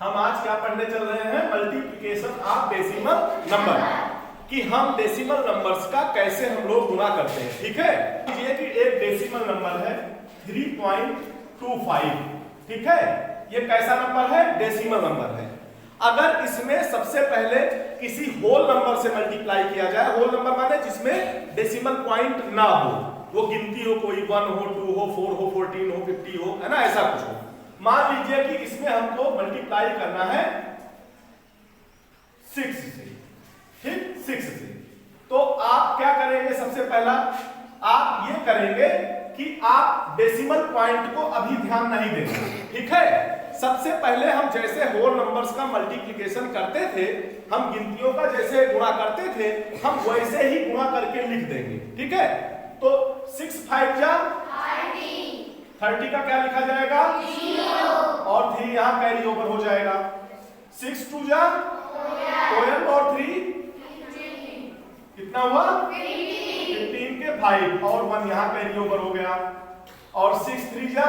हम आज क्या पढ़ने चल रहे हैं? मल्टीप्लिकेशन ऑफ डेसिमल नंबर, कि हम डेसिमल नंबर्स का कैसे हम लोग गुणा करते हैं। ठीक है, ये कि एक डेसिमल नंबर है 3.25। ठीक है, ये कैसा नंबर है? डेसिमल नंबर है। अगर इसमें सबसे पहले किसी होल नंबर से मल्टीप्लाई किया जाए, होल नंबर माने जिसमें डेसिमल पॉइंट ना हो, वो गिनती हो, कोई 1 हो, 2 हो, 4 हो, 14 हो, 50 हो, है ना, ऐसा कुछ हो। मान लीजिए कि इसमें हमको मल्टीप्लाई करना है 6 से, ठीक, 6 से। तो आप क्या करेंगे? सबसे पहला आप ये करेंगे कि आप डेसिमल पॉइंट को अभी ध्यान नहीं देंगे। ठीक है, सबसे पहले हम जैसे होल नंबर्स का मल्टीप्लिकेशन करते थे, हम गिनतियों का जैसे गुणा करते थे, हम वैसे ही गुणा करके लिख देंगे। ठीक है, तो 6 5 जा 30 का क्या लिखा जाएगा? 0 और 3 यहां कैरी ओवर हो जाएगा। 6 2 जा 12 और 3 कितना हुआ? 15 के 5 और 1 यहां कैरी ओवर हो गया। और 6 3 जा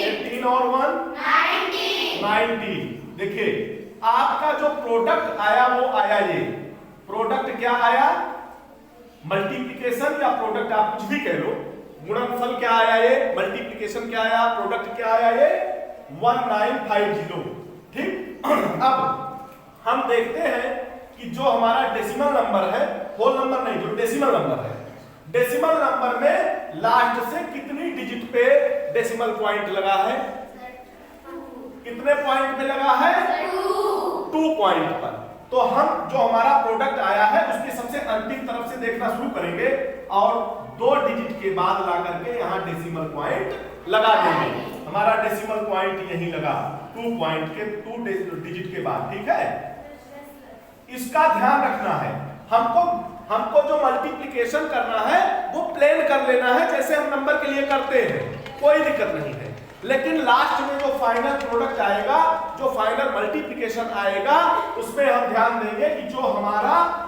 18 और 1 90। देखिए आपका जो प्रोडक्ट आया वो आया, ये प्रोडक्ट क्या आया? मल्टीप्लिकेशन या प्रोडक्ट आप कुछ भी कह लो, गुणनफल क्या आया? ये मल्टीप्लिकेशन क्या आया? प्रोडक्ट क्या आया? ये 1950। ठीक, अब हम देखते हैं कि जो हमारा डेसिमल नंबर है, होल नंबर नहीं, जो डेसिमल नंबर है, डेसिमल नंबर में लास्ट से कितनी डिजिट पे डेसिमल पॉइंट लगा है? कितने पॉइंट पे लगा है? 2 पॉइंट पर। तो हम जो हमारा प्रोडक्ट आया है उसकी सबसे अंतिम तरफ से देखना शुरू करेंगे और 2 डिजिट के बाद ला करके यहाँ डेसिमल पॉइंट लगा देंगे। हमारा डेसिमल पॉइंट यही लगा 2 पॉइंट के 2 डिजिट के बाद। ठीक है, इसका ध्यान रखना है। हमको जो मल्टीप्लिकेशन करना है वो प्लेन कर लेना है जैसे हम नंबर के लिए करते हैं, कोई दिक्कत नहीं है। लेकिन लास्ट में जो फाइनल प्रोडक्ट आएगा, जो फाइनल मल्टीप्लिकेशन आएगा, उसमें हम ध्यान देंगे कि जो हमारा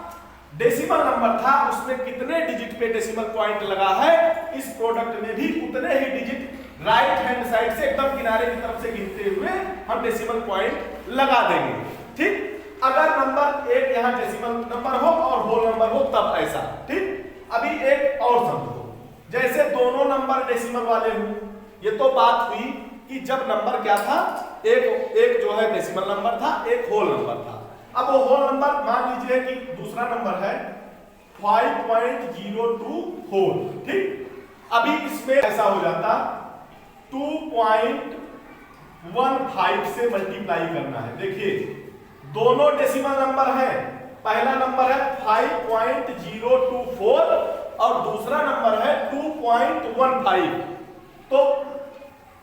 डेसिमल नंबर था उसमें कितने डिजिट पे डेसिमल पॉइंट लगा है। इस प्रोडक्ट में भी उतने ही डिजिट राइट हैंड साइड से एकदम किनारे की तरफ से गिनते हुए हम डेसिमल पॉइंट लगा देंगे। ठीक, अगर नंबर एक यहाँ डेसिमल नंबर हो और होल नंबर हो तब ऐसा। ठीक, अभी एक और समझो, जैसे दोनों नंबर डेसिमल वाले हो, ये तो बात हुई कि जब नंबर क्या था, एक जो है डेसिमल नंबर था, एक होल नंबर था। अब वो होल नंबर मान लीजिए कि दूसरा नंबर है 5.02 ठीक, अभी इसमें ऐसा हो जाता 2.15 से मल्टीप्लाई करना है। देखिए दोनों डेसिमल नंबर है, पहला नंबर है 5.024 और दूसरा नंबर है 2.15। तो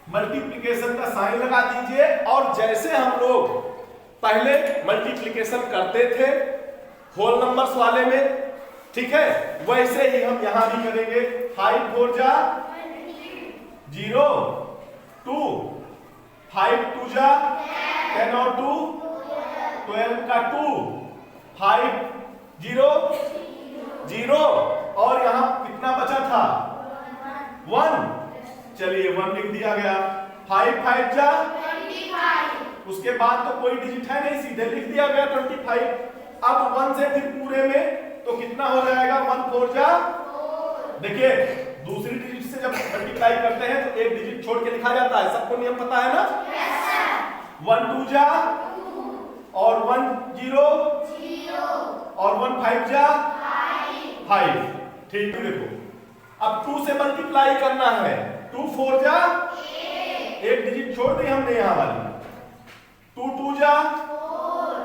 मल्टीप्लिकेशन का साइन लगा दीजिए और जैसे हम लोग पहले मल्टीप्लिकेशन करते थे होल नंबर्स वाले में, ठीक है, वैसे ही हम यहां भी करेंगे। 5 4 जा 0 2 5 2 जा 10 और 2 12 का 2 5 0 0 और यहां कितना बचा था? 1। चलिए 1 लिख दिया गया। 5 5 जा 25, उसके बाद तो कोई डिजिट है नहीं, सीधे लिख दिया गया 25। अब 1 से फिर पूरे में तो कितना हो जाएगा? 1 4 जा 4। देखिए दूसरी डिजिट से जब मल्टीप्लाई करते हैं तो एक डिजिट छोड़ के लिखा जाता है, सबको नियम पता है ना? Yes sir. 1 2 जा 2 और 1 0 0 और 1 5 जा 5। ठीक है, देखो अब 2 से मल्टीप्लाई करना है। 2 4 जा 8, एक डिजिट छोड़ दी हमने यहां वाली। 2 2 जा 4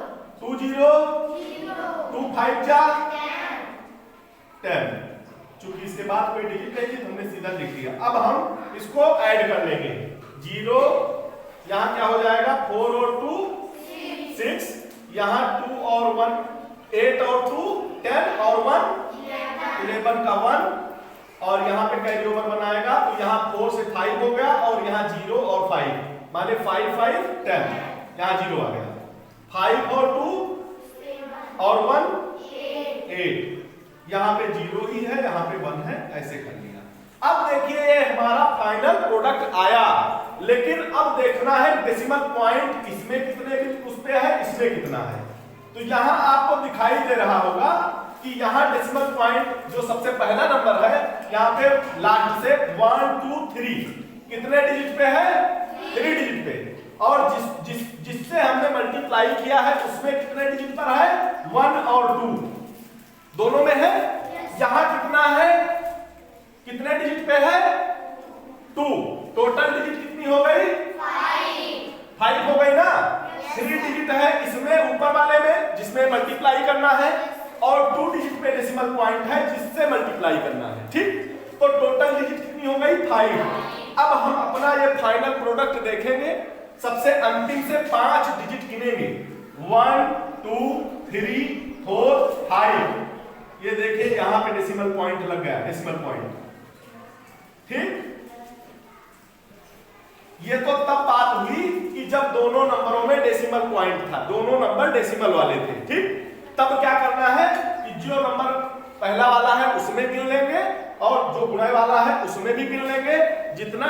2 0 0 2 5 जा 10। चूंकि इसके बाद कोई डिजिट नहीं थी तो हमने सीधा लिख दिया। अब हम इसको ऐड कर लेंगे। 0 यहां क्या हो जाएगा? 4 और 2 6, यहां 2 और 1 8 और 2 10 और 1 11 का 1 और यहाँ पे कैरी ओवर बनाएगा तो यहाँ 4 से 5 हो गया और यहाँ 0 और 5 माने 5 5 10, यहाँ 0 आ गया। 5 और 2 और 1 8, यहाँ पे 0 ही है, यहाँ पे 1 है, ऐसे कर लिया। अब देखिए ये हमारा फाइनल प्रोडक्ट आया, लेकिन अब देखना है डेसिमल पॉइंट इसमें कितने उस पे है, इसमें कितना है। तो यहां आपको दिखाई दे रहा होगा कि यहां डेसिमल पॉइंट जो सबसे पहला नंबर है यहां पे लास्ट से 1 2 3 कितने डिजिट पे है, 3 डिजिट पे, और जिससे हमने मल्टीप्लाई किया है उसमें कितने डिजिट पर है, 1 और 2 दोनों में है। यहां कितना है, कितने डिजिट पे है, 2, टोटल डिजिट कितनी हो गई, 5 हो गई ना। 3 डिजिट है इसमें ऊपर वाले में जिसमें मल्टीप्लाई करना है, और 2 डिजिट पे डेसिमल पॉइंट है जिससे मल्टीप्लाई करना है, ठीक। तो टोटल डिजिट कितनी हो गई, 5। अब हम अपना ये फाइनल प्रोडक्ट देखेंगे, सबसे अंतिम से 5 डिजिट गिनेंगे, 1 2 3 4 5। ये देखिए यहां पे डेसिमल पॉइंट लग गया, डेसिमल पॉइंट, ठीक। ये तो तब बात हुई कि जब दोनों नंबरों में डेसिमल पॉइंट था, दोनों नंबर डेसिमल वाले थे, ठीक। तब क्या करना है कि जो नंबर पहला वाला है उसमें गिन लेंगे और जो गुणे वाला है उसमें भी गिन लेंगे। जितना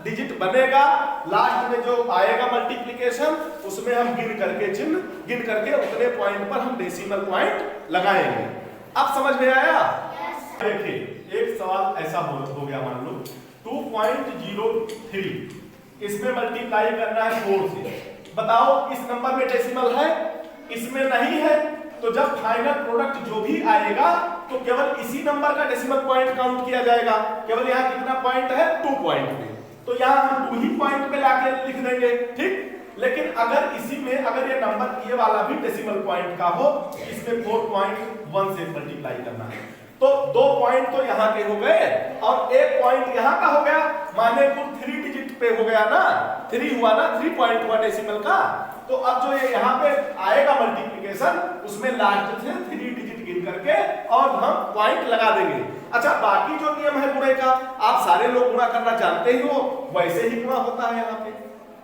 डिजिट बनेगा लास्ट में जो आएगा मल्टीप्लिकेशन उसमें हम गिन करके चिन्ह गिन करके उतने पॉइंट पर हम डेसिमल पॉइंट लगाएंगे। अब समझ में आया? देखिए एक सवाल ऐसा हो गया, मान लो 2.03 इसमें मल्टीप्लाई करना है 4 से। बताओ इस नंबर में डेसिमल है, इसमें नहीं है, तो जब फाइनल प्रोडक्ट जो भी आएगा तो केवल इसी नंबर का डेसिमल पॉइंट काउंट किया जाएगा। केवल यहाँ कितना पॉइंट है, 2 पॉइंट पे, तो यहाँ हम 2 ही पॉइंट पे लाके लिख देंगे, ठीक। लेकिन अगर इसी में अगर ये नंबर ये वाला भी डेसिमल पॉइंट का हो, इसमें 4.1 से मल्टीप्लाई करना है, तो 2 पॉइंट तो यहाँ के हो गए और 1 पॉइंट यहाँ का हो गया, माने कुल 3 डिजिट पे हो गया ना, 3 हुआ ना, 3 पॉइंट हुआ डेसिमल का। तो अब जो ये यहाँ पे आएगा मल्टीप्लिकेशन उसमें लास्ट से 3 डिजिट गिन करके और हम पॉइंट लगा देंगे। अच्छा बाकी जो नियम है गुणे का, आप सारे लोग गुणा करना जानते ही हो, वैसे ही गुणा होता है। यहाँ पे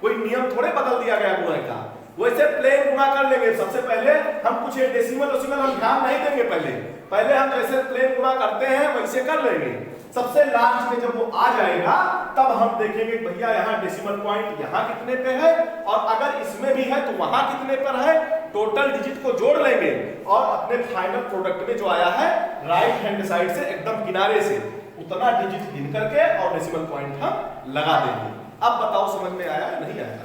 कोई नियम थोड़े बदल दिया गया गुणे का, वैसे प्लेन गुणा कर लेंगे। सबसे पहले हम कुछ डेसिमल डेसिमल हम ध्यान नहीं देंगे, पहले हम जैसे प्लेन गुणा करते हैं वैसे कर लेंगे। सबसे लास्ट में जब वो आ जाएगा तब हम देखेंगे भैया यहाँ डेसिमल पॉइंट यहाँ कितने पे है और अगर इसमें भी है तो वहां कितने पर है। टोटल डिजिट को जोड़ लेंगे और अपने फाइनल प्रोडक्ट में जो आया है राइट हैंड साइड से एकदम किनारे से उतना डिजिट गिन करके और डेसिमल पॉइंट हम लगा देंगे। अब बताओ समझ में आया नहीं आया?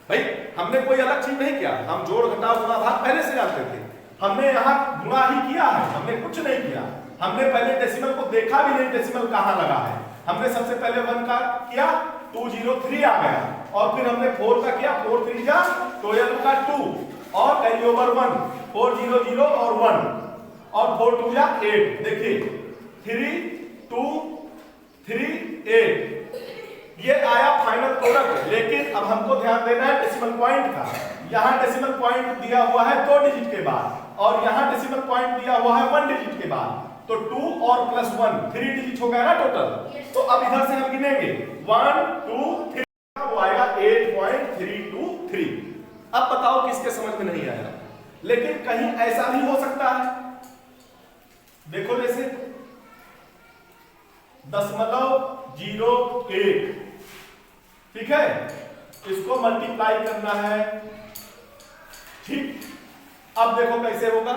भाई हमने कोई अलग चीज नहीं किया, हम जोड़ घटाव गुणा भाग पहले से जानते थे, हमने यहाँ गुणा ही किया है, हमने कुछ नहीं किया। हमने पहले डेसिमल को देखा भी नहीं डेसिमल कहाँ लगा है। हमने सबसे पहले 1 का किया 203 आ गया और फिर हमने 4 का किया 4 3 जा 12 का 2 और कैरी ओवर 1 4 0 0 और 1 और 4 2 जा 8। देखिए 3 2 3 8 ये आया फाइनल प्रोडक्ट। लेकिन अब हमको ध्यान देना है डेसिमल पॉइंट का। यहाँ डेसिमल पॉइंट दिया हुआ है 2 डिजिट के बाद और यहाँ डेसिमल पॉइंट दिया हुआ है 1 डिजिट के बाद, तो 2 और प्लस 1 3 डिजिट हो गया ना टोटल। तो अब इधर से हम गिनेंगे 1 2 3, वो आएगा 8.323। अब बताओ किसके समझ में नहीं आया? लेकिन कहीं ऐसा भी हो सकता है, देखो जैसे 0.01, ठीक है, इसको मल्टीप्लाई करना है, ठीक। अब देखो कैसे होगा,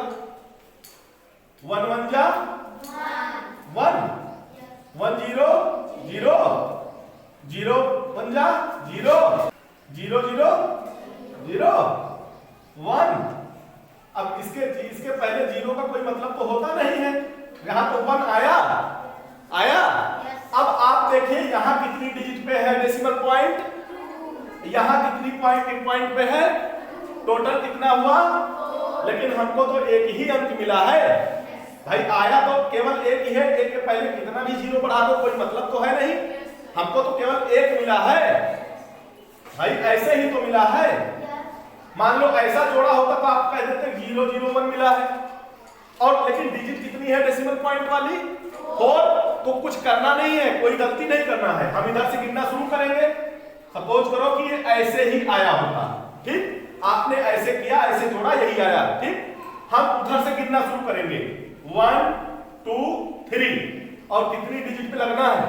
1 1 जा 1 1 0 0 0 1 जा 0 0 0 0 1। अब इसके पहले 0 का कोई मतलब तो होता नहीं है, यहां तो 1 आया। अब आप देखिए यहां कितनी डिजिट पे है डेसिमल पॉइंट, यहां कितनी पॉइंट पे है, टोटल कितना हुआ। लेकिन हमको तो एक ही अंक मिला है भाई, आया तो केवल एक ही है, एक के पहले कितना भी 0 बढ़ा दो कोई मतलब तो है नहीं, हमको तो केवल 1 मिला है भाई, ऐसे ही तो मिला है। मान लो ऐसा जोड़ा होता तो आप कह देते 0 0 1 मिला है, और लेकिन डिजिट कितनी है डेसिमल पॉइंट वाली 4, तो कुछ करना नहीं है, कोई गलती नहीं करना है, हम इधर से गिनना शुरू करेंगे। सपोज करो कि ये ऐसे ही आया होता, ठीक, आपने ऐसे किया, ऐसे जोड़ा, यही आया, ठीक। हम उधर से गिनना शुरू करेंगे 1 2 3 और कितनी डिजिट पे लगना है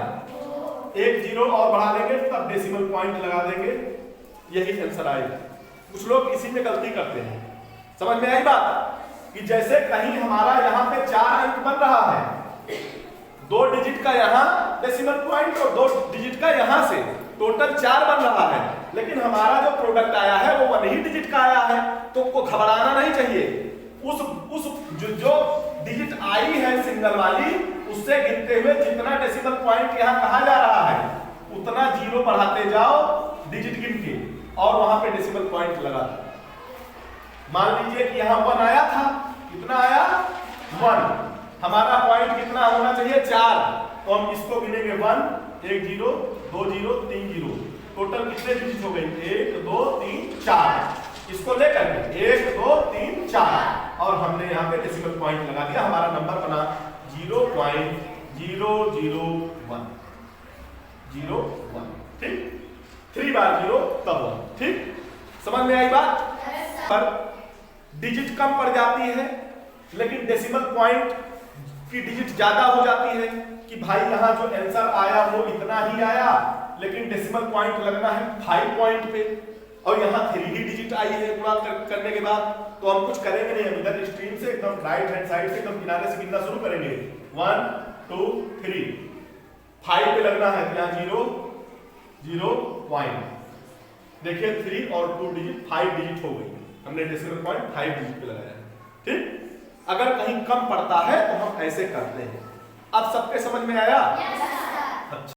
एक जीरो और बढ़ा देंगे तब डेसिमल पॉइंट लगा देंगे, यही आंसर आएगा। कुछ लोग इसी में गलती करते हैं। समझ में आई बात कि जैसे कहीं हमारा यहाँ पे 4 अंक बन रहा है, 2 डिजिट का यहाँ डेसिमल पॉइंट और 2 डिजिट का यहाँ से टोटल 4 बन रहा है, लेकिन हमारा जो प्रोडक्ट आया है वो 1 ही डिजिट का आया है, तो को घबराना नहीं चाहिए। उस जो डिजिट आई है सिंगल वाली, उससे गिनते हुए जितना डेसिमल पॉइंट यहाँ कहा जा रहा है उतना जीरो बढ़ाते जाओ डिजिट गिन के और वहां पे डेसिमल पॉइंट लगा दो। मान लीजिए कि यहाँ 1 आया था, कितना आया 1, हमारा पॉइंट कितना होना चाहिए 4, तो हम इसको गिनेंगे 1 1 0 2 0 3 0, टोटल कितने डिजिट हो गए 1 2 3 4, इसको लेकर के 1 2 3 4 और हमने यहाँ पे डेसिमल पॉइंट लगा दिया, हमारा नंबर बना 0.001 01, ठीक। 3 बार 0 तब 1, ठीक। समझ में आई बात? पर डिजिट कम पड़ जाती है लेकिन डेसिमल पॉइंट की डिजिट ज्यादा हो जाती है कि भाई यहाँ जो आंसर आया वो इतना ही आया, लेकिन डेसिमल पॉइंट लगना है 5 पॉइंट पे और यहाँ 3 ही डिजिट आई है गुणा करने के बाद, तो हम कुछ करेंगे नहीं, हम इधर स्ट्रीम से एकदम राइट हैंड साइड से एकदम किनारे से गिनना शुरू करेंगे 1 2 3, 5 पे लगना है, यहाँ 0 0 पॉइंट, देखिए 3 और 2 डिजिट 5 डिजिट हो गई, हमने डेसिमल पॉइंट 5 डिजिट पे लगाया है, ठीक। अगर कहीं कम पड़ता है तो हम ऐसे करते हैं। अब सबके समझ में आया?